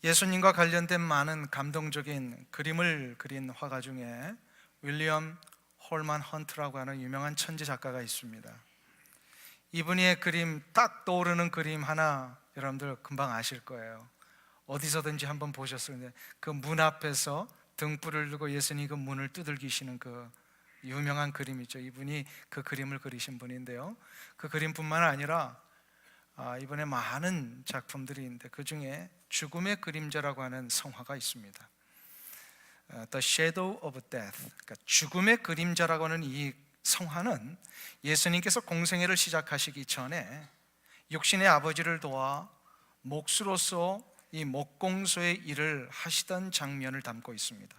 예수님과 관련된 많은 감동적인 그림을 그린 화가 중에 윌리엄 홀만 헌트라고 하는 유명한 천재 작가가 있습니다. 이분의 그림, 딱 떠오르는 그림 하나 여러분들 금방 아실 거예요. 어디서든지 한번 보셨을 텐데, 그 문 앞에서 등불을 들고 예수님이 그 문을 두들기시는 그 유명한 그림이죠. 이분이 그 그림을 그리신 분인데요, 그 그림뿐만 아니라 이번에 많은 작품들이 있는데 그 중에 죽음의 그림자라고 하는 성화가 있습니다. The Shadow of Death, 그러니까 죽음의 그림자라고 하는 이 성화는 예수님께서 공생애를 시작하시기 전에 육신의 아버지를 도와 목수로서 이 목공소의 일을 하시던 장면을 담고 있습니다.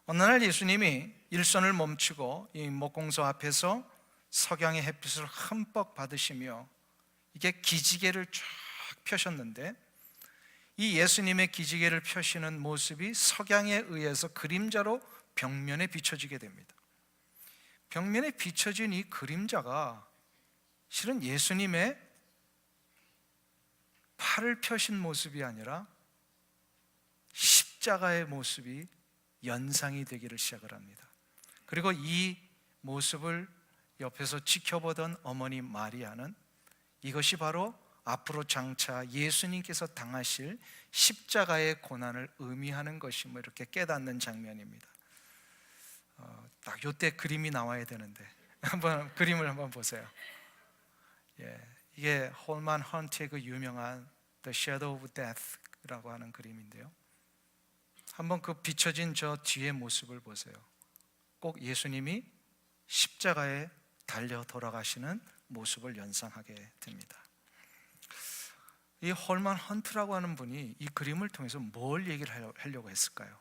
어느 날 예수님이 일선을 멈추고 이 목공소 앞에서 석양의 햇빛을 흠뻑 받으시며 이게 기지개를 쫙 펴셨는데, 이 예수님의 기지개를 펴시는 모습이 석양에 의해서 그림자로 벽면에 비춰지게 됩니다. 벽면에 비춰진 이 그림자가 실은 예수님의 팔을 펴신 모습이 아니라 십자가의 모습이 연상이 되기를 시작을 합니다. 그리고 이 모습을 옆에서 지켜보던 어머니 마리아는 이것이 바로 앞으로 장차 예수님께서 당하실 십자가의 고난을 의미하는 것임을 이렇게 깨닫는 장면입니다. 딱 이때 그림이 나와야 되는데 한번 그림을 한번 보세요. 이게 홀만 헌트의 그 유명한 The Shadow of Death라고 하는 그림인데요, 한번 그 비춰진 저 뒤의 모습을 보세요. 꼭 예수님이 십자가에 달려 돌아가시는 모습을 연상하게 됩니다. 이 홀만 헌트라고 하는 분이 이 그림을 통해서 뭘 얘기를 하려고 했을까요?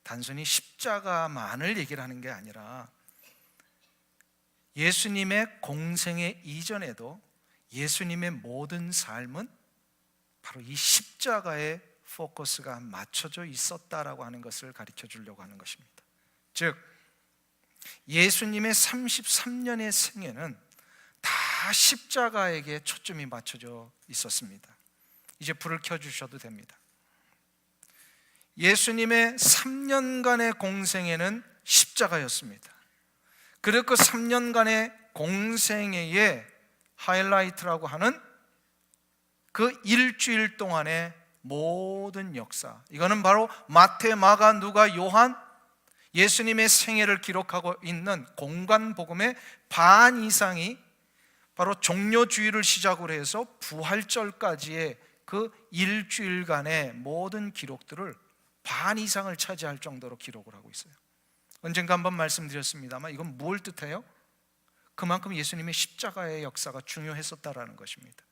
단순히 십자가만을 얘기를 하는 게 아니라 예수님의 공생애 이전에도 예수님의 모든 삶은 바로 이 십자가에 포커스가 맞춰져 있었다라고 하는 것을 가르쳐 주려고 하는 것입니다. 즉 예수님의 33년의 생애는 다 십자가에게 초점이 맞춰져 있었습니다. 이제 불을 켜주셔도 됩니다. 예수님의 3년간의 공생애는 십자가였습니다. 그리고 그 3년간의 공생애의 하이라이트라고 하는 그 일주일 동안의 모든 역사, 이거는 바로 마태, 마가, 누가, 요한, 예수님의 생애를 기록하고 있는 공관복음의 반 이상이 바로 종료주일을 시작으로 해서 부활절까지의 그 일주일간의 모든 기록들을 반 이상을 차지할 정도로 기록을 하고 있어요. 언젠가 한번 말씀드렸습니다만 이건 뭘 뜻해요? 그만큼 예수님의 십자가의 역사가 중요했었다라는 것입니다.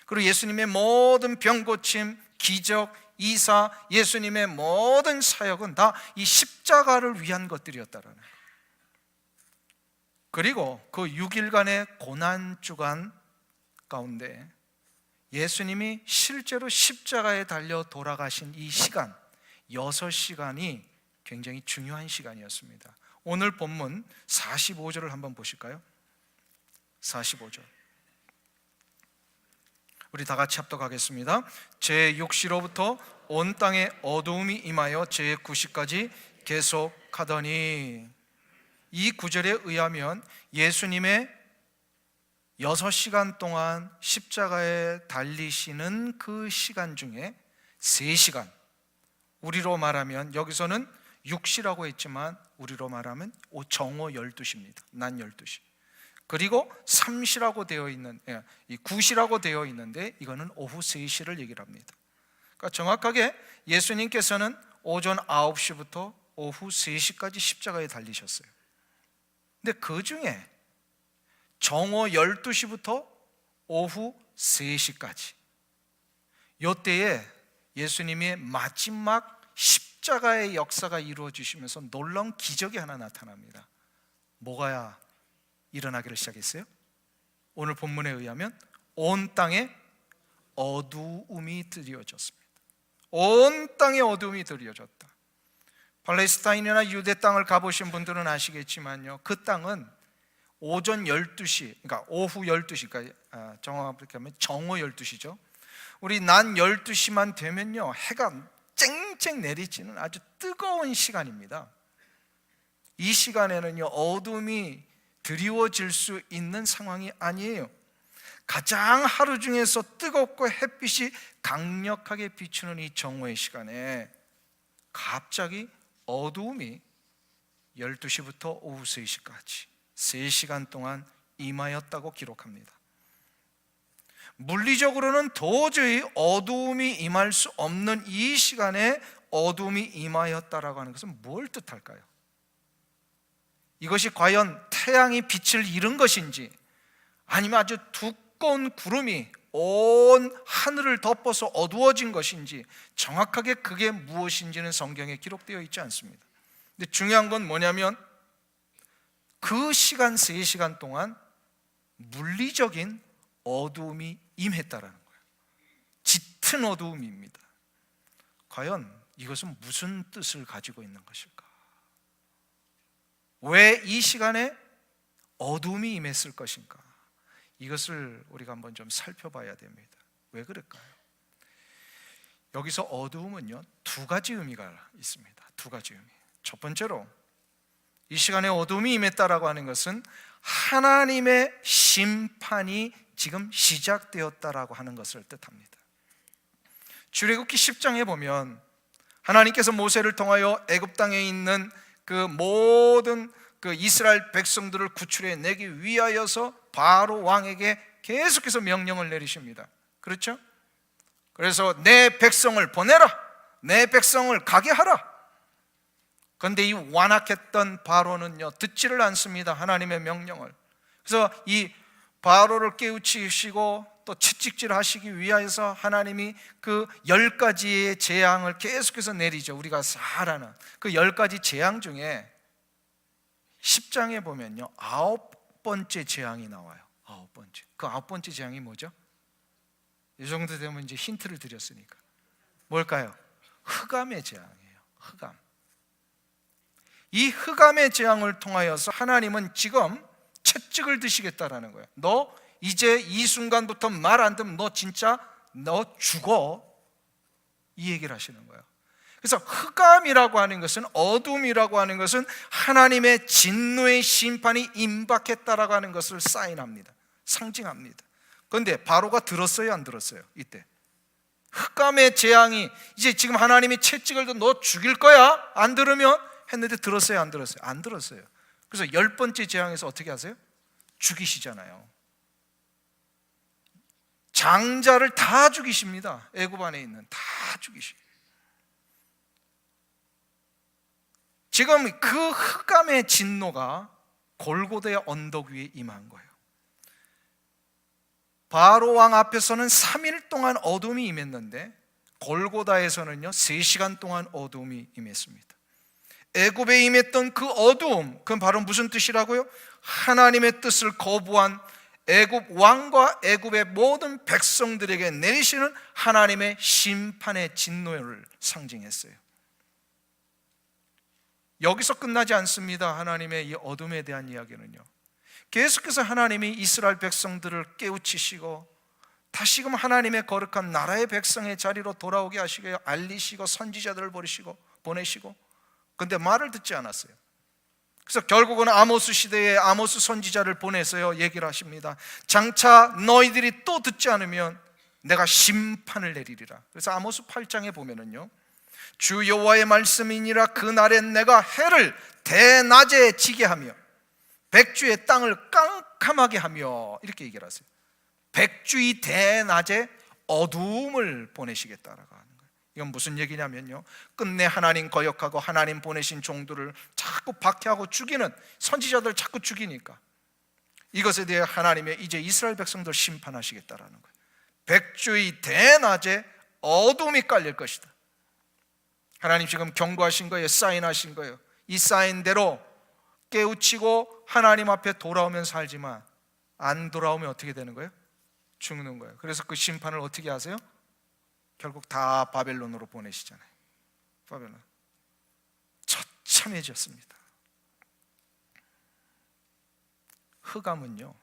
그리고 예수님의 모든 병고침, 기적, 이사, 예수님의 모든 사역은 다 이 십자가를 위한 것들이었다라는 거예요. 그리고 그 6일간의 고난주간 가운데 예수님이 실제로 십자가에 달려 돌아가신 이 시간 6시간이 굉장히 중요한 시간이었습니다. 오늘 본문 45절을 한번 보실까요? 45절 우리 다 같이 합독하겠습니다. 제 육시로부터 온 땅에 어두움이 임하여 제 9시까지 계속하더니, 이 구절에 의하면 예수님의 6시간 동안 십자가에 달리시는 그 시간 중에 3시간, 우리로 말하면 여기서는 6시라고 했지만 우리로 말하면 정오 12시입니다. 낮 12시. 그리고 3시라고 되어 있는, 이 9시라고 되어 있는데 이거는 오후 3시를 얘기를 합니다. 그러니까 정확하게 예수님께서는 오전 9시부터 오후 3시까지 십자가에 달리셨어요. 근데 그 중에 정오 12시부터 오후 3시까지 이때에 예수님의 마지막 십자가의 역사가 이루어지시면서 놀라운 기적이 하나 나타납니다. 뭐가 일어나기를 시작했어요? 오늘 본문에 의하면 온 땅에 어두움이 드리워졌습니다. 온 땅에 어두움이 드리워졌다. 팔레스타인이나 유대 땅을 가보신 분들은 아시겠지만요, 그 땅은 오전 12시, 그러니까 오후 12시, 그러니까 정확하게 하면 정오 12시죠. 우리 낮 12시만 되면요, 해가 쨍쨍 내리치는 아주 뜨거운 시간입니다. 이 시간에는요, 어둠이 드리워질 수 있는 상황이 아니에요. 가장 하루 중에서 뜨겁고 햇빛이 강력하게 비추는 이 정오의 시간에 갑자기 어두움이 12시부터 오후 3시까지 3시간 동안 임하였다고 기록합니다. 물리적으로는 도저히 어두움이 임할 수 없는 이 시간에 어두움이 임하였다라고 하는 것은 뭘 뜻할까요? 이것이 과연 태양이 빛을 잃은 것인지, 아니면 아주 두꺼운 구름이 온 하늘을 덮어서 어두워진 것인지, 정확하게 그게 무엇인지는 성경에 기록되어 있지 않습니다. 근데 중요한 건 뭐냐면 그 시간 3시간 동안 물리적인 어두움이 임했다라는 거예요. 짙은 어두움입니다. 과연 이것은 무슨 뜻을 가지고 있는 것일까? 왜 이 시간에 어두움이 임했을 것인가? 이것을 우리가 한번 좀 살펴봐야 됩니다. 왜 그럴까요? 여기서 어두움은요, 두 가지 의미가 있습니다. 두 가지 의미. 첫 번째로 이 시간에 어두움이 임했다라고 하는 것은 하나님의 심판이 지금 시작되었다라고 하는 것을 뜻합니다. 출애굽기 10장에 보면 하나님께서 모세를 통하여 애굽 땅에 있는 그 모든 그 이스라엘 백성들을 구출해 내기 위하여서 바로 왕에게 계속해서 명령을 내리십니다. 그렇죠? 그래서 내 백성을 보내라, 내 백성을 가게 하라. 그런데 이 완악했던 바로는요, 듣지를 않습니다. 하나님의 명령을. 그래서 이 바로를 깨우치시고 또 채찍질하시기 위하여서 하나님이 그 10가지의 재앙을 계속해서 내리죠. 우리가 잘 아는 그 10가지 재앙 중에 10장에 보면요, 9번째 재앙이 나와요. 9번째. 그 9번째 재앙이 뭐죠? 이 정도 되면 이제 힌트를 드렸으니까 뭘까요? 흑암의 재앙이에요. 흑암. 이 흑암의 재앙을 통하여서 하나님은 지금 채찍을 드시겠다라는 거예요. 너 이제 이 순간부터 말 안 듣면 너 진짜 너 죽어, 이 얘기를 하시는 거예요. 그래서 흑암이라고 하는 것은, 어둠이라고 하는 것은 하나님의 진노의 심판이 임박했다라고 하는 것을 사인합니다. 상징합니다. 그런데 바로가 들었어요, 안 들었어요? 이때 흑암의 재앙이 이제 지금 하나님이 채찍을 더 너 죽일 거야, 안 들으면 했는데 들었어요, 안 들었어요? 안 들었어요. 그래서 10번째 재앙에서 어떻게 하세요? 죽이시잖아요. 장자를 다 죽이십니다. 애굽 안에 있는 다 죽이십니다. 지금 그 흑암의 진노가 골고다의 언덕 위에 임한 거예요. 바로 왕 앞에서는 3일 동안 어둠이 임했는데 골고다에서는요 3시간 동안 어둠이 임했습니다. 애굽에 임했던 그 어두움, 그건 바로 무슨 뜻이라고요? 하나님의 뜻을 거부한 애굽 왕과 애굽의 모든 백성들에게 내리시는 하나님의 심판의 진노를 상징했어요. 여기서 끝나지 않습니다. 하나님의 이 어둠에 대한 이야기는요, 계속해서 하나님이 이스라엘 백성들을 깨우치시고 다시금 하나님의 거룩한 나라의 백성의 자리로 돌아오게 하시고 알리시고 선지자들을 보내시고, 근데 말을 듣지 않았어요. 그래서 결국은 아모스 시대에 아모스 선지자를 보내서요 얘기를 하십니다. 장차 너희들이 또 듣지 않으면 내가 심판을 내리리라. 그래서 아모스 8장에 보면은요, 주 여호와의 말씀이니라 그날엔 내가 해를 대낮에 지게 하며 백주의 땅을 깜깜하게 하며, 이렇게 얘기를 하세요. 백주의 대낮에 어두움을 보내시겠다라고 하는 거예요. 이건 무슨 얘기냐면요, 끝내 하나님 거역하고 하나님 보내신 종들을 자꾸 박해하고 죽이는 선지자들 자꾸 죽이니까 이것에 대해 하나님의 이제 이스라엘 백성들 심판하시겠다라는 거예요. 백주의 대낮에 어둠이 깔릴 것이다. 하나님 지금 경고하신 거예요. 사인하신 거예요. 이 사인대로 깨우치고 하나님 앞에 돌아오면 살지만 안 돌아오면 어떻게 되는 거예요? 죽는 거예요. 그래서 그 심판을 어떻게 하세요? 결국 다 바벨론으로 보내시잖아요. 바벨론 처참해졌습니다. 흑암은요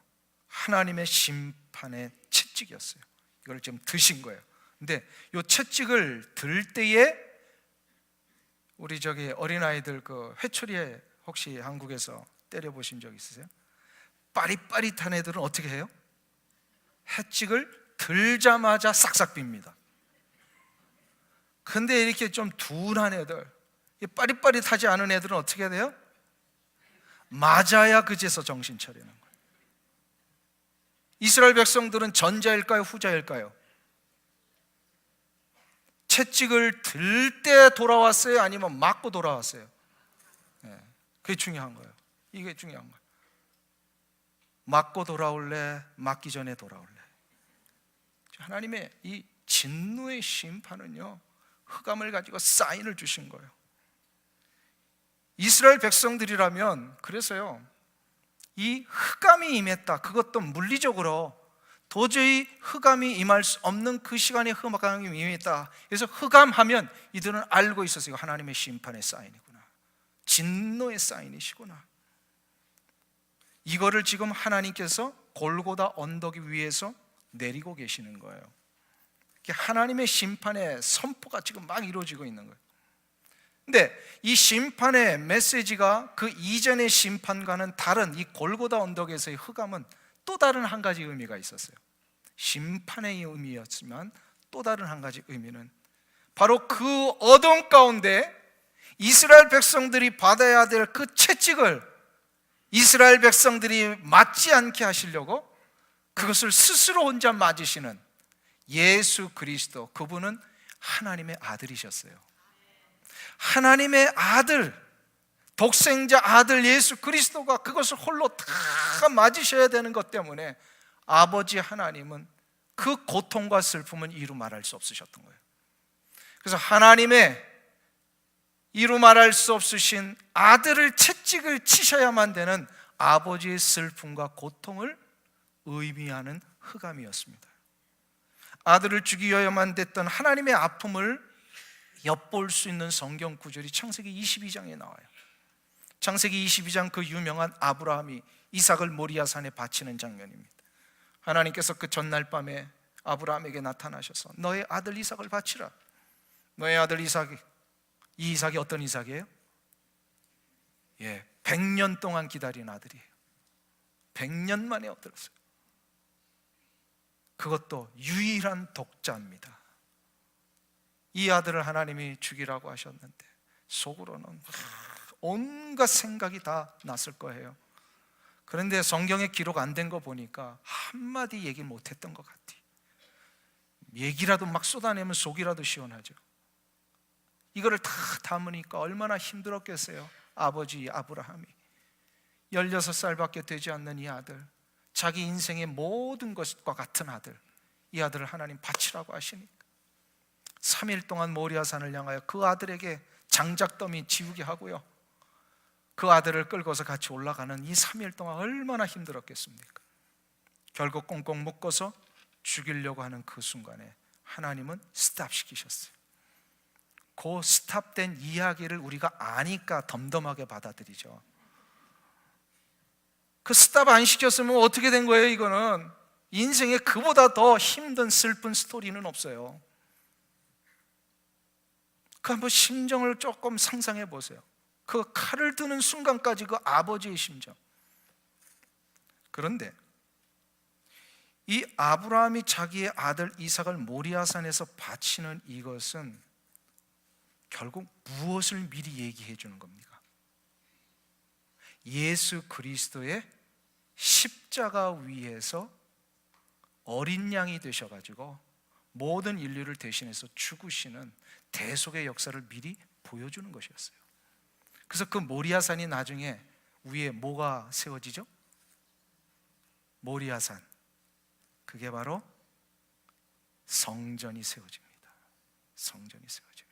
하나님의 심판의 채찍이었어요. 이걸 지금 드신 거예요. 근데 요 채찍을 들 때에 우리 어린아이들 그 회초리에 혹시 한국에서 때려보신 적 있으세요? 빠릿빠릿한 애들은 어떻게 해요? 채찍을 들자마자 싹싹 빕니다. 근데 이렇게 좀 둔한 애들, 빠릿빠릿하지 않은 애들은 어떻게 해야 돼요? 맞아야 그제서 정신 차리는 거예요. 이스라엘 백성들은 전자일까요? 후자일까요? 채찍을 들 때 돌아왔어요? 아니면 맞고 돌아왔어요? 네, 그게 중요한 거예요. 이게 중요한 거예요. 맞고 돌아올래? 맞기 전에 돌아올래? 하나님의 이 진노의 심판은요, 흑암을 가지고 사인을 주신 거예요. 이스라엘 백성들이라면 그래서요, 이 흑암이 임했다, 그것도 물리적으로 도저히 흑암이 임할 수 없는 그 시간에 흑암이 임했다. 그래서 흑암하면 이들은 알고 있었어요. 하나님의 심판의 사인이구나, 진노의 사인이시구나. 이거를 지금 하나님께서 골고다 언덕 위에서 내리고 계시는 거예요. 하나님의 심판의 선포가 지금 막 이루어지고 있는 거예요. 근데 이 심판의 메시지가 그 이전의 심판과는 다른 이 골고다 언덕에서의 흑암은 또 다른 한 가지 의미가 있었어요. 심판의 의미였지만 또 다른 한 가지 의미는 바로 그 어둠 가운데 이스라엘 백성들이 받아야 될 그 채찍을 이스라엘 백성들이 맞지 않게 하시려고 그것을 스스로 혼자 맞으시는 예수 그리스도, 그분은 하나님의 아들이셨어요. 하나님의 아들, 독생자 아들 예수 그리스도가 그것을 홀로 다 맞으셔야 되는 것 때문에 아버지 하나님은 그 고통과 슬픔은 이루 말할 수 없으셨던 거예요. 그래서 하나님의 이루 말할 수 없으신 아들을 채찍을 치셔야만 되는 아버지의 슬픔과 고통을 의미하는 흑암이었습니다. 아들을 죽이어야만 됐던 하나님의 아픔을 엿볼 수 있는 성경 구절이 창세기 22장에 나와요. 창세기 22장 그 유명한 아브라함이 이삭을 모리아산에 바치는 장면입니다. 하나님께서 그 전날 밤에 아브라함에게 나타나셔서 너의 아들 이삭을 바치라. 너의 아들 이삭이, 이 이삭이 어떤 이삭이에요? 100년 동안 기다린 아들이에요. 100년 만에 얻었어요. 그것도 유일한 독자입니다. 이 아들을 하나님이 죽이라고 하셨는데 속으로는 온갖 생각이 다 났을 거예요. 그런데 성경에 기록 안 된 거 보니까 한마디 얘기 못했던 것 같아요. 얘기라도 막 쏟아내면 속이라도 시원하죠. 이거를 다 담으니까 얼마나 힘들었겠어요. 아버지 아브라함이 16살밖에 되지 않는 이 아들, 자기 인생의 모든 것과 같은 아들, 이 아들을 하나님 바치라고 하시니까 3일 동안 모리아산을 향하여 그 아들에게 장작더미 지우게 하고요, 그 아들을 끌고서 같이 올라가는 이 3일 동안 얼마나 힘들었겠습니까? 결국 꽁꽁 묶어서 죽이려고 하는 그 순간에 하나님은 스탑시키셨어요. 그 스탑된 이야기를 우리가 아니까 덤덤하게 받아들이죠. 그 스탑 안 시켰으면 어떻게 된 거예요? 이거는 인생에 그보다 더 힘든 슬픈 스토리는 없어요. 그 한번 심정을 조금 상상해 보세요. 그 칼을 드는 순간까지 그 아버지의 심정. 그런데 이 아브라함이 자기의 아들 이삭을 모리아산에서 바치는 이것은 결국 무엇을 미리 얘기해 주는 겁니까? 예수 그리스도의 십자가 위에서 어린 양이 되셔가지고 모든 인류를 대신해서 죽으시는 대속의 역사를 미리 보여주는 것이었어요. 그래서 그 모리아산이 나중에 위에 뭐가 세워지죠? 모리아산, 그게 바로 성전이 세워집니다. 성전이 세워집니다.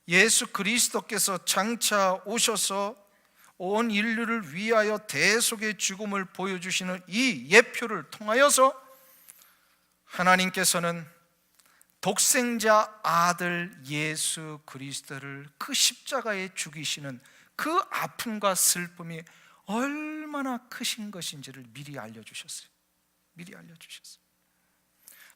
예수 그리스도께서 장차 오셔서 온 인류를 위하여 대속의 죽음을 보여주시는 이 예표를 통하여서 하나님께서는 독생자 아들 예수 그리스도를 그 십자가에 죽이시는 그 아픔과 슬픔이 얼마나 크신 것인지를 미리 알려주셨어요. 미리 알려주셨어요.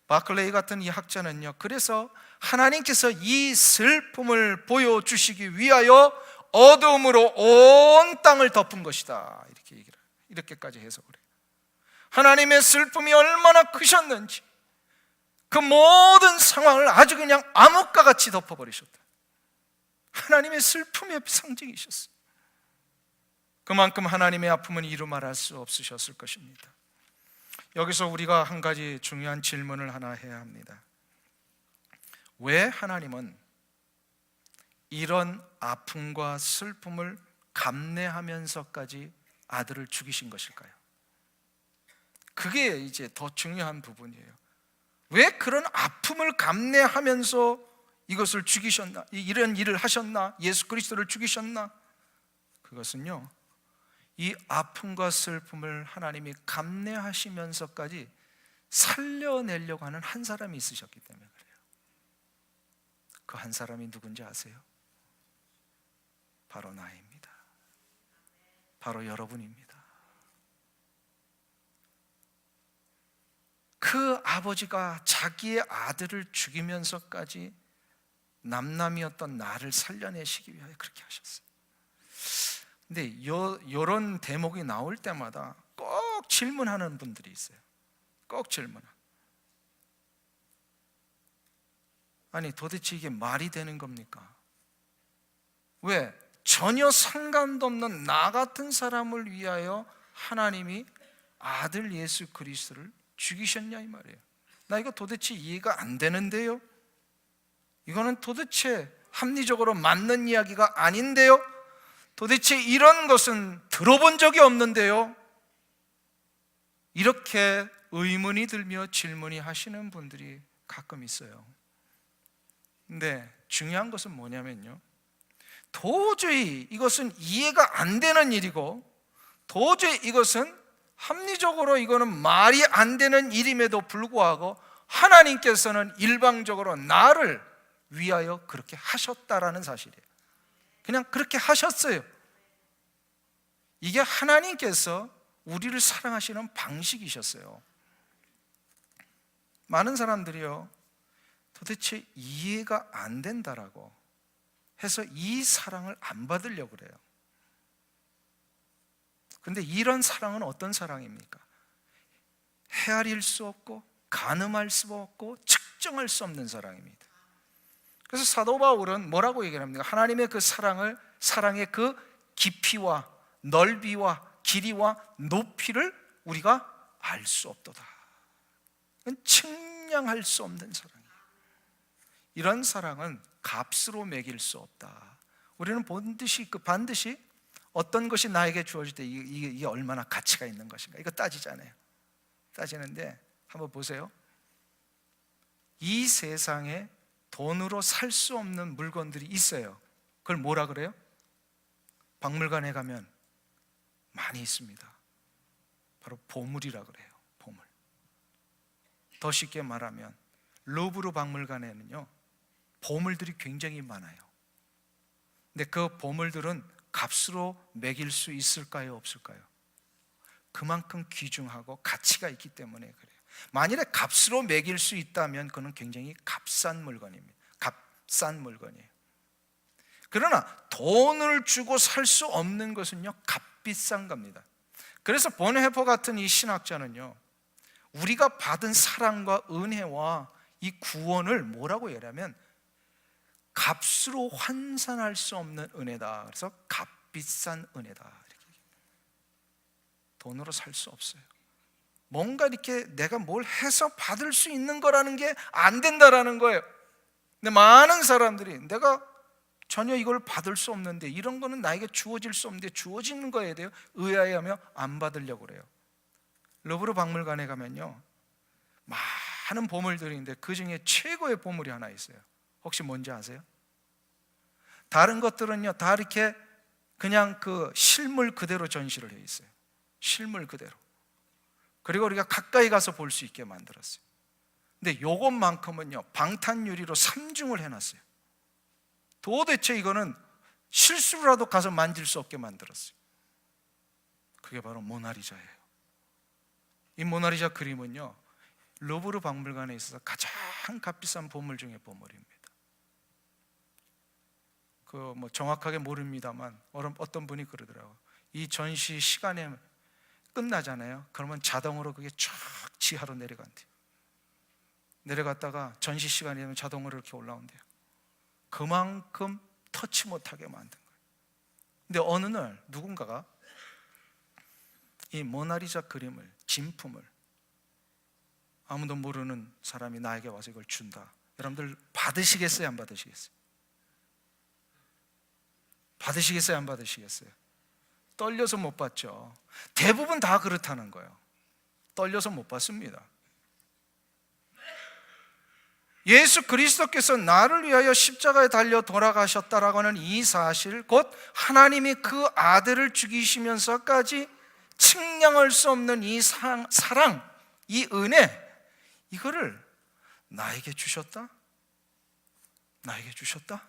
바클레이 같은 이 학자는요, 그래서 하나님께서 이 슬픔을 보여주시기 위하여 어둠으로 온 땅을 덮은 것이다, 이렇게 얘기를, 이렇게까지 해석을 해요. 하나님의 슬픔이 얼마나 크셨는지 그 모든 상황을 아주 그냥 암흑과 같이 덮어버리셨다. 하나님의 슬픔의 상징이셨어요. 그만큼 하나님의 아픔은 이루 말할 수 없으셨을 것입니다. 여기서 우리가 한 가지 중요한 질문을 하나 해야 합니다. 왜 하나님은 이런 아픔과 슬픔을 감내하면서까지 아들을 죽이신 것일까요? 그게 이제 더 중요한 부분이에요. 왜 그런 아픔을 감내하면서 이것을 죽이셨나? 이런 일을 하셨나? 예수 그리스도를 죽이셨나? 그것은요, 이 아픔과 슬픔을 하나님이 감내하시면서까지 살려내려고 하는 한 사람이 있으셨기 때문에 그래요. 그 한 사람이 누군지 아세요? 바로 나입니다. 바로 여러분입니다. 그 아버지가 자기의 아들을 죽이면서까지 남남이었던 나를 살려내시기 위하여 그렇게 하셨어요. 근데 이런 대목이 나올 때마다 꼭 질문하는 분들이 있어요. 꼭 질문하는. 아니 도대체 이게 말이 되는 겁니까? 왜? 전혀 상관도 없는 나 같은 사람을 위하여 하나님이 아들 예수 그리스도를 죽이셨냐 이 말이에요. 나 이거 도대체 이해가 안 되는데요. 이거는 도대체 합리적으로 맞는 이야기가 아닌데요. 도대체 이런 것은 들어본 적이 없는데요. 이렇게 의문이 들며 질문이 하시는 분들이 가끔 있어요. 근데 중요한 것은 뭐냐면요, 도저히 이것은 이해가 안 되는 일이고 도저히 이것은 합리적으로 이거는 말이 안 되는 일임에도 불구하고 하나님께서는 일방적으로 나를 위하여 그렇게 하셨다라는 사실이에요. 그냥 그렇게 하셨어요. 이게 하나님께서 우리를 사랑하시는 방식이셨어요. 많은 사람들이요, 도대체 이해가 안 된다라고 해서 이 사랑을 안 받으려고 그래요. 그런데 이런 사랑은 어떤 사랑입니까? 헤아릴 수 없고 가늠할 수 없고 측정할 수 없는 사랑입니다. 그래서 사도 바울은 뭐라고 얘기합니까? 하나님의 그 사랑의 그 깊이와 넓이와 길이와 높이를 우리가 알 수 없도다. 측량할 수 없는 사랑이에요. 이런 사랑은 값으로 매길 수 없다. 우리는 반드시 어떤 것이 나에게 주어질 때 이게 얼마나 가치가 있는 것인가, 이거 따지잖아요. 따지는데 한번 보세요. 이 세상에 돈으로 살 수 없는 물건들이 있어요. 그걸 뭐라 그래요? 박물관에 가면 많이 있습니다. 바로 보물이라 그래요. 보물. 더 쉽게 말하면 루브르 박물관에는요, 보물들이 굉장히 많아요. 근데 그 보물들은 값으로 매길 수 있을까요? 없을까요? 그만큼 귀중하고 가치가 있기 때문에 그래요. 만일에 값으로 매길 수 있다면 그건 굉장히 값싼 물건입니다. 값싼 물건이에요. 그러나 돈을 주고 살 수 없는 것은요, 값비싼 겁니다. 그래서 본헤퍼 같은 이 신학자는요, 우리가 받은 사랑과 은혜와 이 구원을 뭐라고 얘기하면 값으로 환산할 수 없는 은혜다. 그래서 값비싼 은혜다, 이렇게. 돈으로 살 수 없어요. 뭔가 이렇게 내가 뭘 해서 받을 수 있는 거라는 게 안 된다라는 거예요. 근데 많은 사람들이 내가 전혀 이걸 받을 수 없는데, 이런 거는 나에게 주어질 수 없는데 주어지는 거에 대해 의아해하며 안 받으려고 그래요. 루브르 박물관에 가면요, 많은 보물들이 있는데 그 중에 최고의 보물이 하나 있어요. 혹시 뭔지 아세요? 다른 것들은요 다 이렇게 그냥 그 실물 그대로 전시를 해 있어요. 실물 그대로. 그리고 우리가 가까이 가서 볼 수 있게 만들었어요. 근데 요것만큼은요 방탄유리로 3중을 해놨어요. 도대체 이거는 실수로라도 가서 만질 수 없게 만들었어요. 그게 바로 모나리자예요. 이 모나리자 그림은요, 루브르 박물관에 있어서 가장 값비싼 보물 중에 보물입니다. 정확하게 모릅니다만 어떤 분이 그러더라고요. 이 전시 시간에 끝나잖아요. 그러면 자동으로 그게 쫙 지하로 내려간대요. 내려갔다가 전시 시간이 되면 자동으로 이렇게 올라온대요. 그만큼 터치 못하게 만든 거예요. 근데 어느 날 누군가가 이 모나리자 그림을, 진품을 아무도 모르는 사람이 나에게 와서 이걸 준다. 여러분들 받으시겠어요? 안 받으시겠어요? 받으시겠어요? 안 받으시겠어요? 떨려서 못 받죠. 대부분 다 그렇다는 거예요. 떨려서 못 받습니다. 예수 그리스도께서 나를 위하여 십자가에 달려 돌아가셨다라고 하는 이 사실, 곧 하나님이 그 아들을 죽이시면서까지 측량할 수 없는 이 사랑, 이 은혜, 이거를 나에게 주셨다? 나에게 주셨다?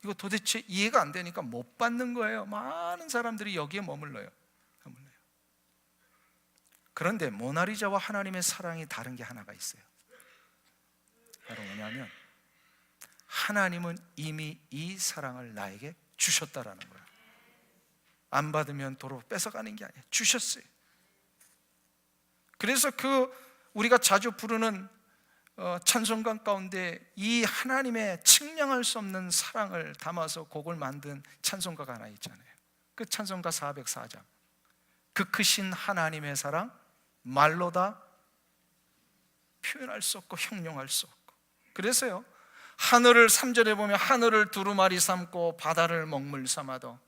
이거 도대체 이해가 안 되니까 못 받는 거예요. 많은 사람들이 여기에 머물러요. 그런데 모나리자와 하나님의 사랑이 다른 게 하나가 있어요. 바로 뭐냐면, 하나님은 이미 이 사랑을 나에게 주셨다라는 거예요. 안 받으면 도로 뺏어가는 게 아니에요. 주셨어요. 그래서 우리가 자주 부르는 찬송가 가운데 이 하나님의 측량할 수 없는 사랑을 담아서 곡을 만든 찬송가가 하나 있잖아요. 그 찬송가 404장. 그 크신 하나님의 사랑 말로 다 표현할 수 없고 형용할 수 없고. 그래서요, 하늘을 3절에 보면 하늘을 두루마리 삼고 바다를 먹물 삼아도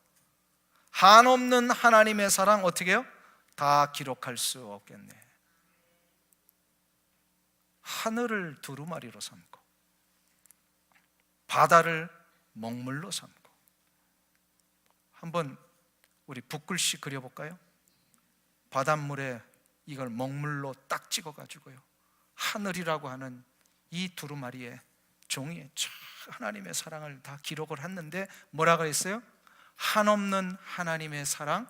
한없는 하나님의 사랑 어떻게 해요? 다 기록할 수 없겠네. 하늘을 두루마리로 삼고 바다를 먹물로 삼고. 한번 우리 붓글씨 그려볼까요? 바닷물에 이걸 먹물로 딱 찍어가지고요, 하늘이라고 하는 이 두루마리에 종이에 하나님의 사랑을 다 기록을 했는데 뭐라고 했어요? 한없는 하나님의 사랑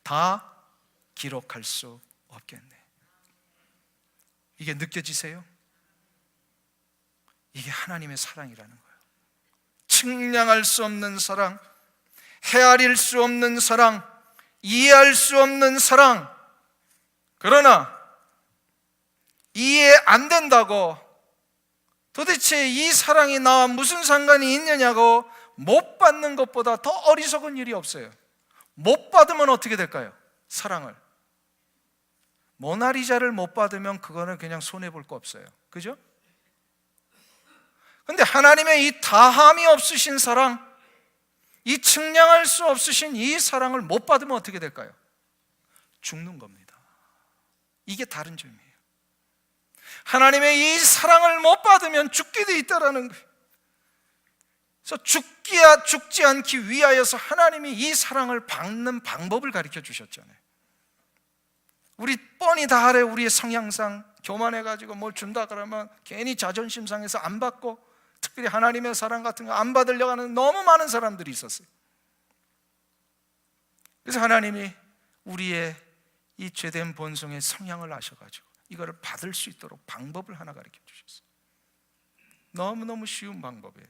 다 기록할 수 없겠네. 이게 느껴지세요? 이게 하나님의 사랑이라는 거예요. 측량할 수 없는 사랑, 헤아릴 수 없는 사랑, 이해할 수 없는 사랑. 그러나 이해 안 된다고, 도대체 이 사랑이 나와 무슨 상관이 있느냐고 못 받는 것보다 더 어리석은 일이 없어요. 못 받으면 어떻게 될까요? 사랑을. 모나리자를 못 받으면 그거는 그냥 손해볼 거 없어요. 그죠? 근데 하나님의 이 다함이 없으신 사랑, 이 측량할 수 없으신 이 사랑을 못 받으면 어떻게 될까요? 죽는 겁니다. 이게 다른 점이에요. 하나님의 이 사랑을 못 받으면 죽게 돼 있다라는 거예요. 그래서 죽지 않기 위하여서 하나님이 이 사랑을 받는 방법을 가르쳐 주셨잖아요. 우리 뻔히 다 알아요. 우리의 성향상 교만해가지고 뭘 준다 그러면 괜히 자존심 상해서 안 받고, 특별히 하나님의 사랑 같은 거 안 받으려고 하는 너무 많은 사람들이 있었어요. 그래서 하나님이 우리의 이 죄된 본성의 성향을 아셔가지고 이거를 받을 수 있도록 방법을 하나 가르쳐 주셨어요. 너무너무 쉬운 방법이에요.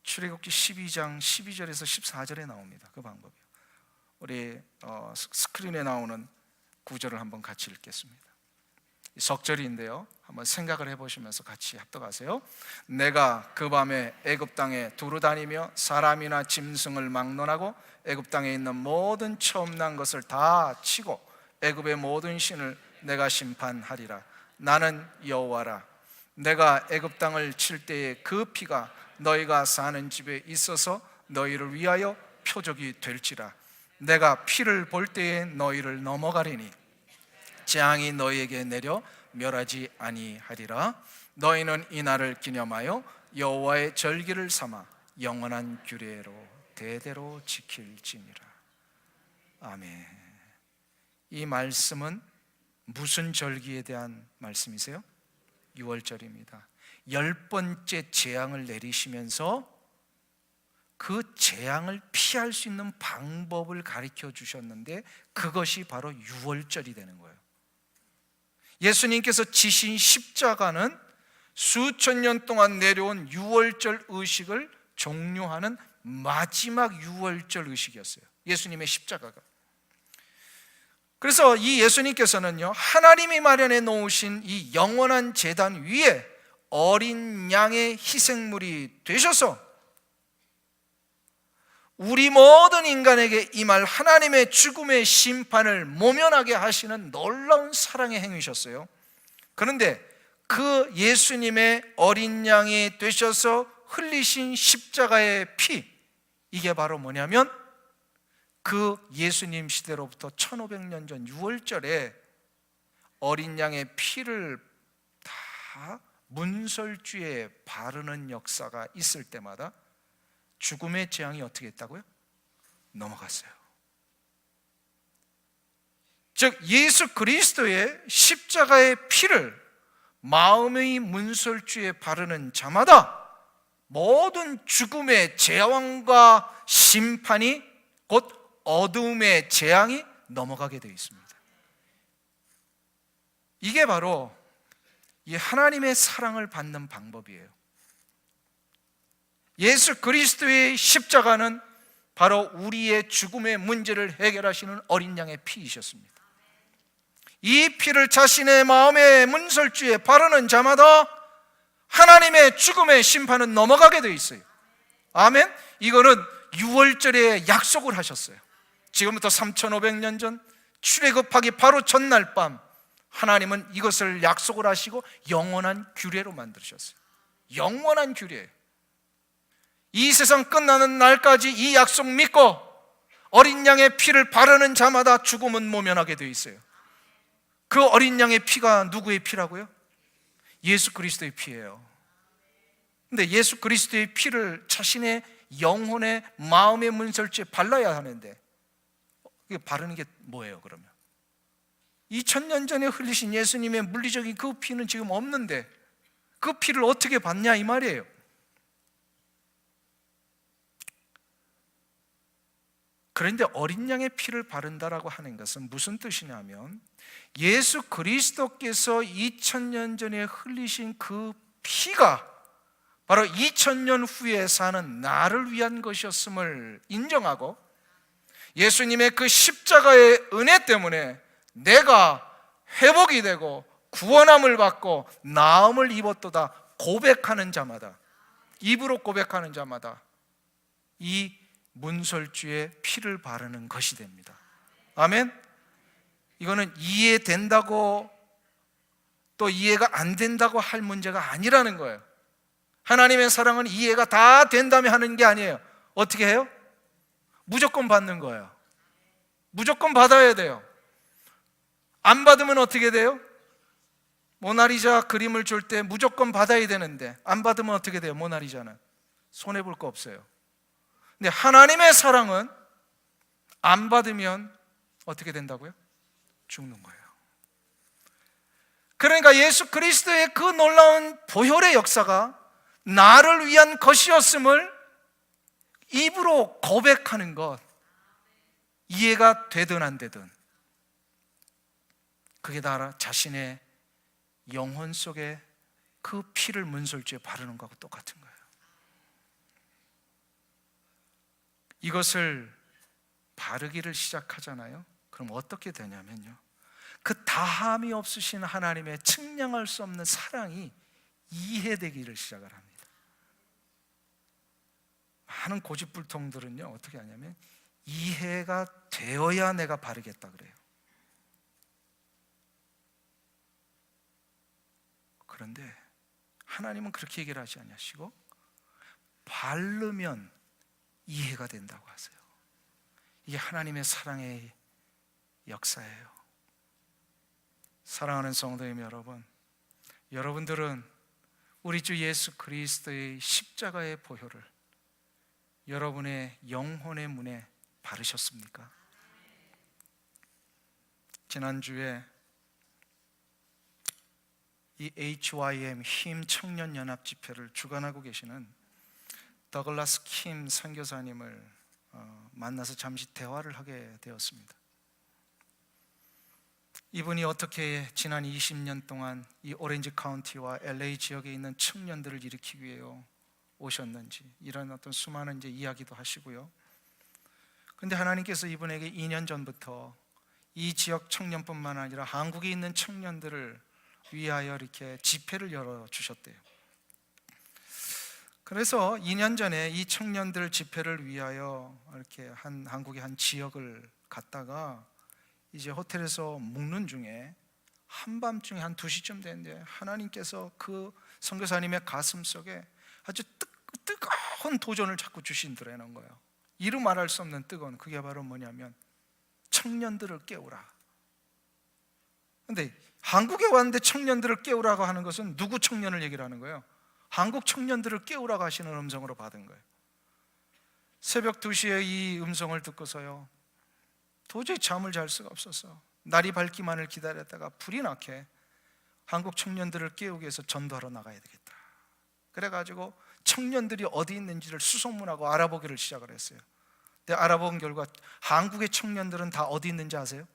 출애굽기 12장 12절에서 14절에 나옵니다. 그 방법이요. 우리 스크린에 나오는 구절을 한번 같이 읽겠습니다. 석절인데요, 한번 생각을 해보시면서 같이 합독하세요. 내가 그 밤에 애굽 땅에 두루 다니며 사람이나 짐승을 막론하고 애굽 땅에 있는 모든 처음 난 것을 다 치고 애굽의 모든 신을 내가 심판하리라. 나는 여호와라. 내가 애굽 땅을 칠 때에 그 피가 너희가 사는 집에 있어서 너희를 위하여 표적이 될지라. 내가 피를 볼 때에 너희를 넘어가리니 재앙이 너희에게 내려 멸하지 아니하리라. 너희는 이 날을 기념하여 여호와의 절기를 삼아 영원한 규례로 대대로 지킬지니라. 아멘. 이 말씀은 무슨 절기에 대한 말씀이세요? 6월절입니다. 10번째 재앙을 내리시면서 그 재앙을 피할 수 있는 방법을 가르쳐 주셨는데 그것이 바로 유월절이 되는 거예요. 예수님께서 지신 십자가는 수천 년 동안 내려온 유월절 의식을 종료하는 마지막 유월절 의식이었어요. 예수님의 십자가가. 그래서 이 예수님께서는요, 하나님이 마련해 놓으신 이 영원한 제단 위에 어린 양의 희생물이 되셔서 우리 모든 인간에게 임할 하나님의 죽음의 심판을 모면하게 하시는 놀라운 사랑의 행위셨어요. 그런데 그 예수님의 어린 양이 되셔서 흘리신 십자가의 피, 이게 바로 뭐냐면 그 예수님 시대로부터 1500년 전 6월절에 어린 양의 피를 다 문설주에 바르는 역사가 있을 때마다 죽음의 재앙이 어떻게 했다고요? 넘어갔어요. 즉 예수 그리스도의 십자가의 피를 마음의 문설주에 바르는 자마다 모든 죽음의 재앙과 심판이 곧 어두움의 재앙이 넘어가게 되어 있습니다. 이게 바로 이 하나님의 사랑을 받는 방법이에요. 예수 그리스도의 십자가는 바로 우리의 죽음의 문제를 해결하시는 어린 양의 피이셨습니다. 이 피를 자신의 마음의 문설주에 바르는 자마다 하나님의 죽음의 심판은 넘어가게 되어 있어요. 아멘. 이거는 6월절에 약속을 하셨어요. 지금부터 3500년 전 출애굽하기 바로 전날 밤 하나님은 이것을 약속을 하시고 영원한 규례로 만드셨어요. 영원한 규례예요. 이 세상 끝나는 날까지 이 약속 믿고 어린 양의 피를 바르는 자마다 죽음은 모면하게 되어 있어요. 그 어린 양의 피가 누구의 피라고요? 예수 그리스도의 피예요. 근데 예수 그리스도의 피를 자신의 영혼의 마음의 문설주에 발라야 하는데 이게 바르는 게 뭐예요 그러면? 2000년 전에 흘리신 예수님의 물리적인 그 피는 지금 없는데 그 피를 어떻게 받냐 이 말이에요. 그런데 어린 양의 피를 바른다라고 하는 것은 무슨 뜻이냐면 예수 그리스도께서 2000년 전에 흘리신 그 피가 바로 2000년 후에 사는 나를 위한 것이었음을 인정하고 예수님의 그 십자가의 은혜 때문에 내가 회복이 되고 구원함을 받고 나음을 입었도다 고백하는 자마다, 입으로 고백하는 자마다 이 문설주에 피를 바르는 것이 됩니다. 아멘. 이거는 이해된다고 또 이해가 안 된다고 할 문제가 아니라는 거예요. 하나님의 사랑은 이해가 다 된다며 하는 게 아니에요. 어떻게 해요? 무조건 받는 거예요. 무조건 받아야 돼요. 안 받으면 어떻게 돼요? 모나리자 그림을 줄 때 무조건 받아야 되는데 안 받으면 어떻게 돼요? 모나리자는 손해볼 거 없어요. 근데 하나님의 사랑은 안 받으면 어떻게 된다고요? 죽는 거예요. 그러니까 예수 그리스도의 그 놀라운 보혈의 역사가 나를 위한 것이었음을 입으로 고백하는 것, 이해가 되든 안 되든 그게 다 자신의 영혼 속에 그 피를 문설주에 바르는 것하고 똑같은 거예요. 이것을 바르기를 시작하잖아요. 그럼 어떻게 되냐면요, 그 다함이 없으신 하나님의 측량할 수 없는 사랑이 이해되기를 시작을 합니다. 많은 고집불통들은요 어떻게 하냐면 이해가 되어야 내가 바르겠다 그래요. 그런데 하나님은 그렇게 얘기를 하지 않으시고 바르면 이해가 된다고 하세요. 이게 하나님의 사랑의 역사예요. 사랑하는 성도님 여러분, 여러분들은 우리 주 예수 그리스도의 십자가의 보혈을 여러분의 영혼의 문에 바르셨습니까? 지난주에 이 HYM 힘 청년 연합 집회를 주관하고 계시는 더글라스 킴 선교사님을 만나서 잠시 대화를 하게 되었습니다. 이분이 어떻게 지난 20년 동안 이 오렌지 카운티와 LA 지역에 있는 청년들을 일으키기 위해 오셨는지, 이런 어떤 수많은 이제 이야기도 하시고요. 근데 하나님께서 이분에게 2년 전부터 이 지역 청년뿐만 아니라 한국에 있는 청년들을 위하여 이렇게 집회를 열어 주셨대요. 그래서 2년 전에 이 청년들 집회를 위하여 이렇게 한국의 한 지역을 갔다가 이제 호텔에서 묵는 중에 한밤중에 한 2시쯤 됐는데 하나님께서 그 선교사님의 가슴 속에 아주 뜨거운 도전을 자꾸 주신더라는 거예요. 이루 말할 수 없는 뜨거운, 그게 바로 뭐냐면 청년들을 깨우라. 근데 한국에 왔는데 청년들을 깨우라고 하는 것은 누구 청년을 얘기를 하는 거예요? 한국 청년들을 깨우라고 하시는 음성으로 받은 거예요. 새벽 2시에 이 음성을 듣고서요, 도저히 잠을 잘 수가 없어서 날이 밝기만을 기다렸다가 불이 나게 한국 청년들을 깨우기 위해서 전도하러 나가야 되겠다. 그래가지고 청년들이 어디 있는지를 수소문하고 알아보기를 시작을 했어요. 근데 알아본 결과 한국의 청년들은 다 어디 있는지 아세요?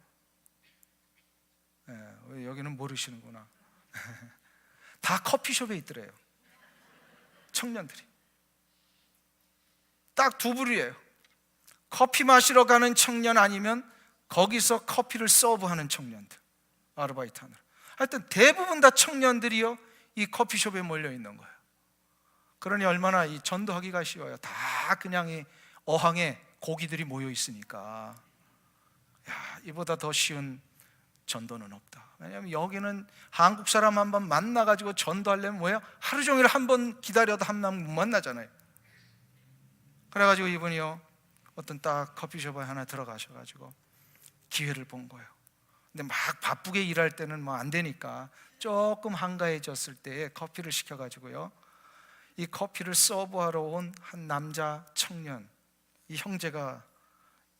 여기는 모르시는구나. 다 커피숍에 있더래요. 청년들이 딱 두 부류예요. 커피 마시러 가는 청년 아니면 거기서 커피를 서브하는 청년들, 아르바이트 하느라. 하여튼 대부분 다 청년들이요 이 커피숍에 몰려 있는 거예요. 그러니 얼마나 이 전도하기가 쉬워요. 다 그냥 이 어항에 고기들이 모여 있으니까. 야, 이보다 더 쉬운 전도는 없다. 왜냐하면 여기는 한국 사람 한번 만나가지고 전도하려면 뭐예요? 하루 종일 한 번 기다려도 한 번 못 만나잖아요. 그래가지고 이분이요 어떤 딱 커피숍에 하나 들어가셔가지고 기회를 본 거예요. 근데 막 바쁘게 일할 때는 뭐 안 되니까 조금 한가해졌을 때에 커피를 시켜가지고요 이 커피를 서브하러 온 한 남자 청년, 이 형제가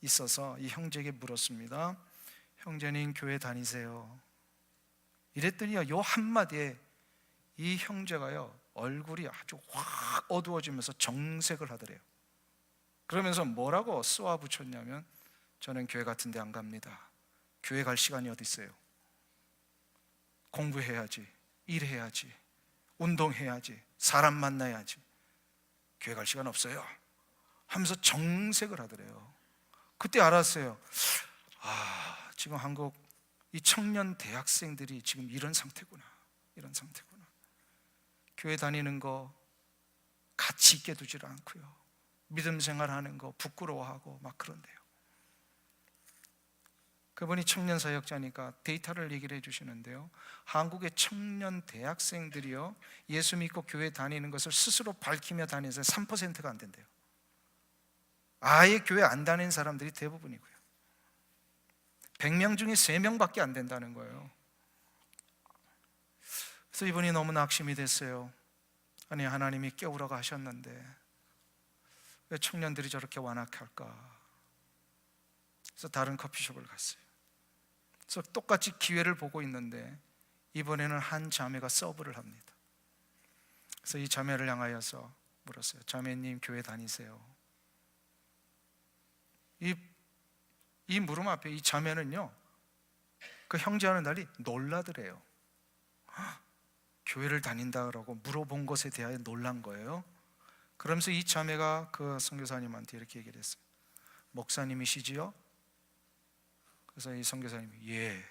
있어서 이 형제에게 물었습니다. 형제님 교회 다니세요? 이랬더니요 요 한마디에 이 형제가요 얼굴이 아주 확 어두워지면서 정색을 하더래요. 그러면서 뭐라고 쏘아 붙였냐면 저는 교회 같은 데 안 갑니다. 교회 갈 시간이 어디 있어요? 공부해야지, 일해야지, 운동해야지, 사람 만나야지, 교회 갈 시간 없어요 하면서 정색을 하더래요. 그때 알았어요. 아, 지금 한국 이 청년 대학생들이 지금 이런 상태구나. 교회 다니는 거 가치 있게 두질 않고요 믿음 생활하는 거 부끄러워하고 막 그런데요. 그분이 청년 사역자니까 데이터를 얘기를 해주시는데요, 한국의 청년 대학생들이요 예수 믿고 교회 다니는 것을 스스로 밝히며 다니는 사람 3%가 안 된대요. 아예 교회 안 다니는 사람들이 대부분이고요 100명 중에 3명밖에 안 된다는 거예요. 그래서 이분이 너무 낙심이 됐어요. 아니 하나님이 깨우라고 하셨는데 왜 청년들이 저렇게 완악할까? 그래서 다른 커피숍을 갔어요. 그래서 똑같이 기회를 보고 있는데 이번에는 한 자매가 서브를 합니다. 그래서 이 자매를 향하여서 물었어요. 자매님 교회 다니세요? 이 물음 앞에 이 자매는요 그 형제와는 달리 놀라더래요. 교회를 다닌다고 물어본 것에 대하여 놀란 거예요. 그러면서 이 자매가 그 선교사님한테 이렇게 얘기를 했어요. 목사님이시지요? 그래서 이 선교사님이 예.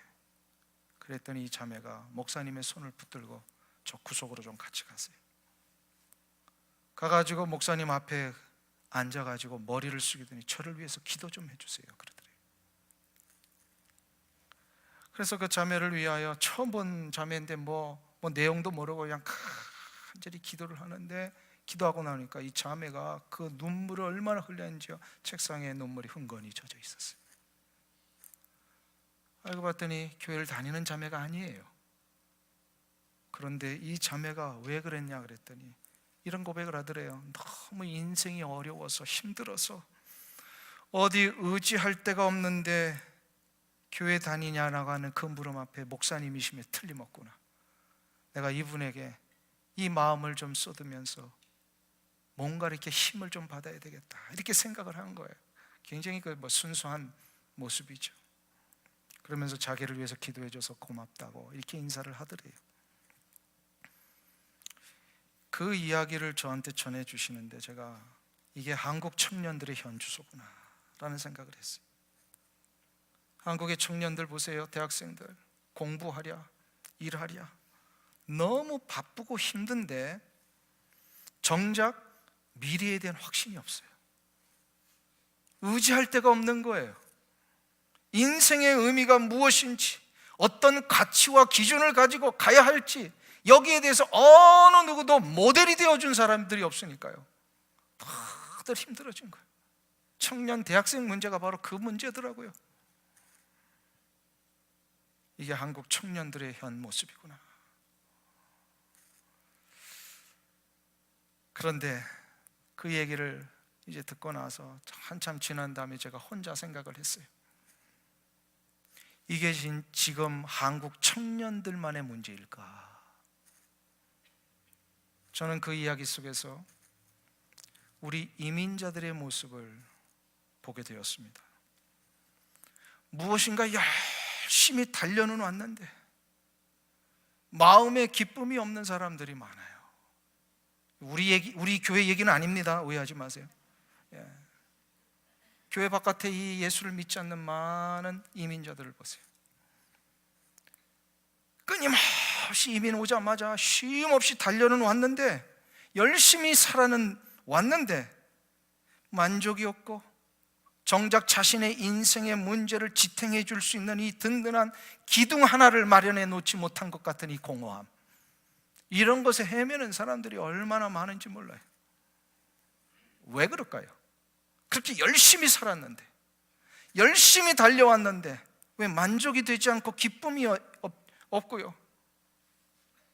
그랬더니 이 자매가 목사님의 손을 붙들고 저 구석으로 좀 같이 가세요. 가가지고 목사님 앞에 앉아가지고 머리를 숙이더니 저를 위해서 기도 좀 해주세요 그러더래요. 그래서 그 자매를 위하여 처음 본 자매인데 뭐 내용도 모르고 그냥 간절히 기도를 하는데 기도하고 나니까 이 자매가 그 눈물을 얼마나 흘렸는지요. 책상에 눈물이 흥건히 젖어 있었어요. 알고 봤더니 교회를 다니는 자매가 아니에요. 그런데 이 자매가 왜 그랬냐 그랬더니 이런 고백을 하더래요. 너무 인생이 어려워서 힘들어서 어디 의지할 데가 없는데 교회 다니냐라고 하는 그 물음 앞에 목사님이시면 틀림없구나. 내가 이분에게 이 마음을 좀 쏟으면서 뭔가 이렇게 힘을 좀 받아야 되겠다 이렇게 생각을 한 거예요. 굉장히 순수한 모습이죠. 그러면서 자기를 위해서 기도해줘서 고맙다고 이렇게 인사를 하더래요. 그 이야기를 저한테 전해주시는데 제가 이게 한국 청년들의 현주소구나 라는 생각을 했어요. 한국의 청년들 보세요. 대학생들 공부하랴 일하랴 너무 바쁘고 힘든데 정작 미래에 대한 확신이 없어요. 의지할 데가 없는 거예요. 인생의 의미가 무엇인지, 어떤 가치와 기준을 가지고 가야 할지, 여기에 대해서 어느 누구도 모델이 되어준 사람들이 없으니까요. 다들 힘들어진 거예요. 청년 대학생 문제가 바로 그 문제더라고요. 이게 한국 청년들의 현 모습이구나. 그런데 그 얘기를 이제 듣고 나서 한참 지난 다음에 제가 혼자 생각을 했어요. 이게 지금 한국 청년들만의 문제일까? 저는 그 이야기 속에서 우리 이민자들의 모습을 보게 되었습니다. 무엇인가 열심히 달려는 왔는데 마음에 기쁨이 없는 사람들이 많아요. 우리 교회 얘기는 아닙니다. 오해하지 마세요. 예. 교회 바깥에 이 예수를 믿지 않는 많은 이민자들을 보세요. 끊임없이 이민 오자마자 쉼없이 달려는 왔는데, 열심히 살아는 왔는데 만족이 없고 정작 자신의 인생의 문제를 지탱해 줄 수 있는 이 든든한 기둥 하나를 마련해 놓지 못한 것 같은 이 공허함, 이런 것에 헤매는 사람들이 얼마나 많은지 몰라요. 왜 그럴까요? 그렇게 열심히 살았는데, 열심히 달려왔는데 왜 만족이 되지 않고 기쁨이 없고요,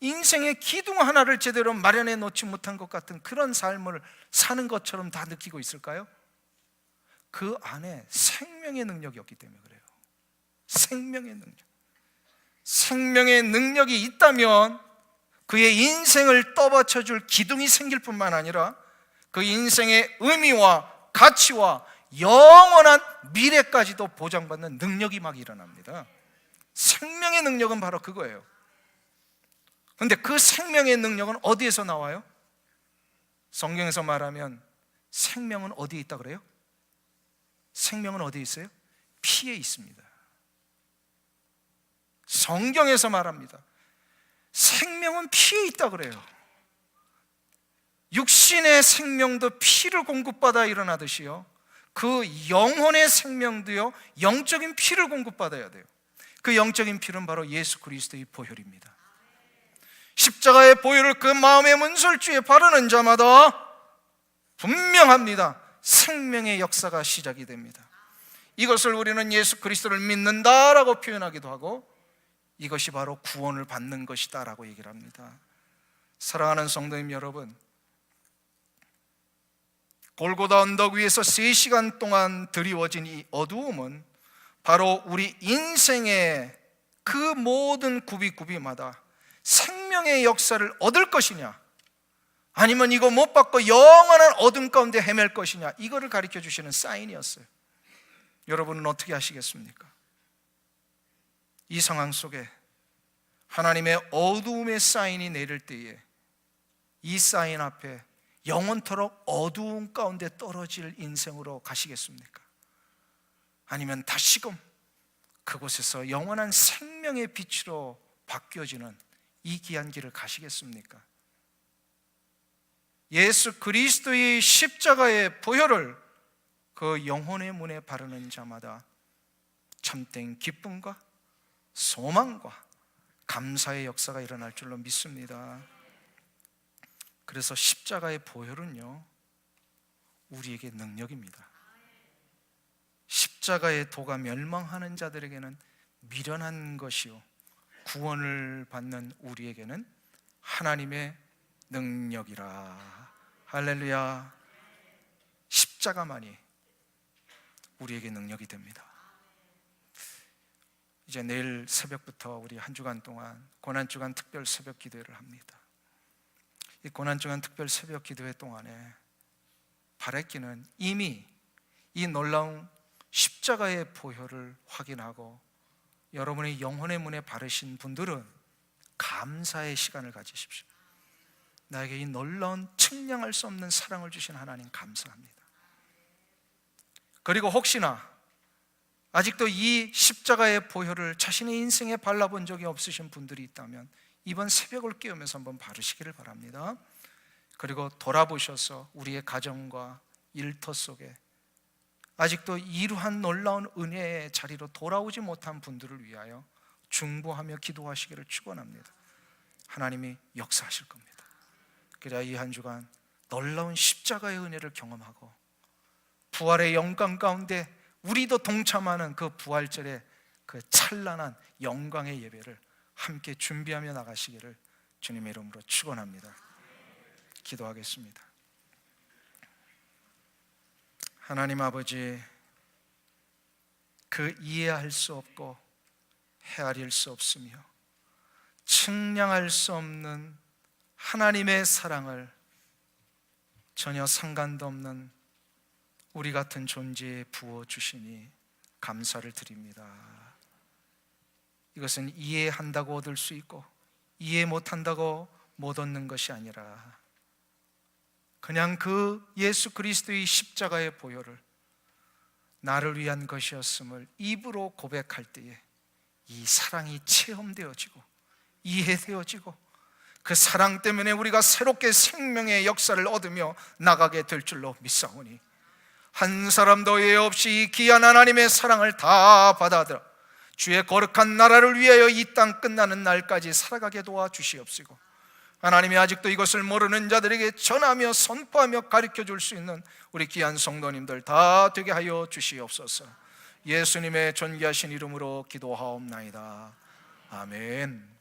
인생의 기둥 하나를 제대로 마련해 놓지 못한 것 같은 그런 삶을 사는 것처럼 다 느끼고 있을까요? 그 안에 생명의 능력이 없기 때문에 그래요. 생명의 능력이 있다면 그의 인생을 떠받쳐줄 기둥이 생길 뿐만 아니라 그 인생의 의미와 가치와 영원한 미래까지도 보장받는 능력이 막 일어납니다. 생명의 능력은 바로 그거예요. 그런데 그 생명의 능력은 어디에서 나와요? 성경에서 말하면 생명은 어디에 있다 그래요? 생명은 어디에 있어요? 피에 있습니다. 성경에서 말합니다. 생명은 피에 있다 그래요. 육신의 생명도 피를 공급받아 일어나듯이요, 그 영혼의 생명도요 영적인 피를 공급받아야 돼요. 그 영적인 피는 바로 예수 그리스도의 보혈입니다. 십자가의 보혈을 그 마음의 문설주에 바르는 자마다 분명합니다. 생명의 역사가 시작이 됩니다. 이것을 우리는 예수 그리스도를 믿는다라고 표현하기도 하고, 이것이 바로 구원을 받는 것이다 라고 얘기를 합니다. 사랑하는 성도님 여러분, 골고다 언덕 위에서 3시간 동안 드리워진 이 어두움은 바로 우리 인생의 그 모든 굽이굽이마다 생명의 역사를 얻을 것이냐, 아니면 이거 못 받고 영원한 어둠 가운데 헤맬 것이냐, 이거를 가르쳐 주시는 사인이었어요. 여러분은 어떻게 하시겠습니까? 이 상황 속에 하나님의 어두움의 사인이 내릴 때에 이 사인 앞에 영원토록 어두움 가운데 떨어질 인생으로 가시겠습니까? 아니면 다시금 그곳에서 영원한 생명의 빛으로 바뀌어지는 이 귀한 길을 가시겠습니까? 예수 그리스도의 십자가의 보혈을 그 영혼의 문에 바르는 자마다 참된 기쁨과 소망과 감사의 역사가 일어날 줄로 믿습니다. 그래서 십자가의 보혈은요, 우리에게 능력입니다. 십자가의 도가 멸망하는 자들에게는 미련한 것이요, 구원을 받는 우리에게는 하나님의 능력이라. 할렐루야. 십자가만이 우리에게 능력이 됩니다. 이제 내일 새벽부터 우리 한 주간 동안 고난주간 특별 새벽 기도회를 합니다. 이 고난주간 특별 새벽 기도회 동안에 바랬기는 이미 이 놀라운 십자가의 보혈을 확인하고 여러분의 영혼의 문에 바르신 분들은 감사의 시간을 가지십시오. 나에게 이 놀라운 측량할 수 없는 사랑을 주신 하나님 감사합니다. 그리고 혹시나 아직도 이 십자가의 보혈을 자신의 인생에 발라본 적이 없으신 분들이 있다면 이번 새벽을 깨우면서 한번 바르시기를 바랍니다. 그리고 돌아보셔서 우리의 가정과 일터 속에 아직도 이러한 놀라운 은혜의 자리로 돌아오지 못한 분들을 위하여 중보하며 기도하시기를 축원합니다. 하나님이 역사하실 겁니다. 그래야 이 한 주간 놀라운 십자가의 은혜를 경험하고 부활의 영광 가운데 우리도 동참하는 그 부활절의 그 찬란한 영광의 예배를 함께 준비하며 나가시기를 주님의 이름으로 축원합니다. 기도하겠습니다. 하나님 아버지, 그 이해할 수 없고 헤아릴 수 없으며 측량할 수 없는 하나님의 사랑을 전혀 상관도 없는 우리 같은 존재에 부어주시니 감사를 드립니다. 이것은 이해한다고 얻을 수 있고 이해 못한다고 못 얻는 것이 아니라 그냥 그 예수 그리스도의 십자가의 보혈을 나를 위한 것이었음을 입으로 고백할 때에 이 사랑이 체험되어지고 이해되어지고 그 사랑 때문에 우리가 새롭게 생명의 역사를 얻으며 나가게 될 줄로 믿사오니 한 사람도 예외 없이 이 귀한 하나님의 사랑을 다 받아들여 주의 거룩한 나라를 위하여 이 땅 끝나는 날까지 살아가게 도와주시옵시고 하나님이 아직도 이것을 모르는 자들에게 전하며 선포하며 가르쳐 줄 수 있는 우리 귀한 성도님들 다 되게 하여 주시옵소서. 예수님의 존귀하신 이름으로 기도하옵나이다. 아멘.